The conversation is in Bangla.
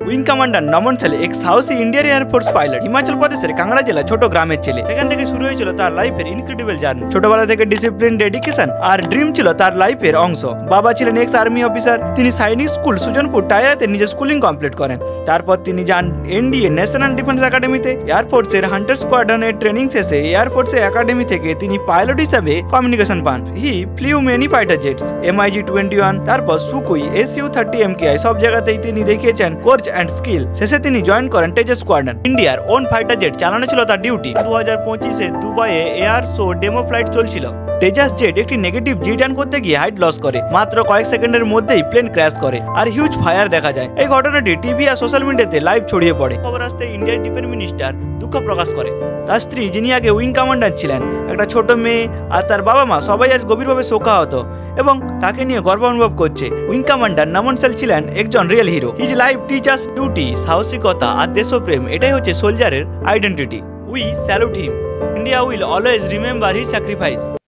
উইং কমান্ডার নমন সেল এক সাহসী ইন্ডিয়ান এয়ারফোর্স পাইলট। হিমাচল প্রদেশের কাংড়া জেলা ছোট গ্রামের ছেলে। সেখান থেকে শুরু হয়েছিল তার লাইফের ইনক্রেডিবল জার্নি। ছোটবেলা থেকে ডিসিপ্লিন, ডেডিকেশন আর ড্রিম ছিল তার লাইফের অংশ। বাবা ছিলেন এক্স আর্মি অফিসার। তিনি সৈনিক স্কুল সুজনপুর টায়রাতে নিজের স্কুলিং কমপ্লিট করেন। তারপর তিনি যান এনডিএ ন্যাশনাল ডিফেন্স একাডেমিতে। এয়ারফোর্সের হান্টার স্কোয়াড্রনের ট্রেনিং শেষে এয়ারফোর্সের একাডেমি থেকে তিনি পাইলট হিসাবে কমিউনিকেশন পান। He flew many fighter jets, MiG-21, তারপর সুকুই, Su-30 MKI সব জায়গাতেই তিনি দেখিয়েছেন কোর্জ অ্যান্ড স্কিল। শেষে তিনি জয়েন করেন তেজস স্কোয়াড্রন। ইন্ডিয়ার ওন ফাইটার জেট চালানো ছিল তার ডিউটি। 2025-এ দুবাইয়ে এয়ার শো ডেমো ফ্লাইট চলছিল। তেজাস জেট একটি নেগেটিভ জি টার্ন করতে গিয়ে হাইট লস করে। মাত্র কয়েক সেকেন্ডের মধ্যেই প্লেন ক্র্যাশ করে আর হিউজ ফায়ার দেখা যায়। এই ঘটনাটি টিভি আর সোশ্যাল মিডিয়াতে লাইভ ছড়িয়ে পড়ে। খবর আসতে ইন্ডিয়ার ডিফেন্স মিনিস্টার দুঃখ প্রকাশ করে। তার স্ত্রী, যিনি আগে উইং কমান্ডার ছিলেন, একটা ছোট মেয়ে আর তার বাবা মা সবাই আজ গভীরভাবে শোকাহত এবং তাকে নিয়ে গর্ব অনুভব করছে। উইং কমান্ডার নমন সেল ছিলেন একজন real hero. His life teachers duty, সাহসিকতা আর দেশপ্রেম, এটাই হচ্ছে সোলজারের identity. We salute him. India will always remember his sacrifice.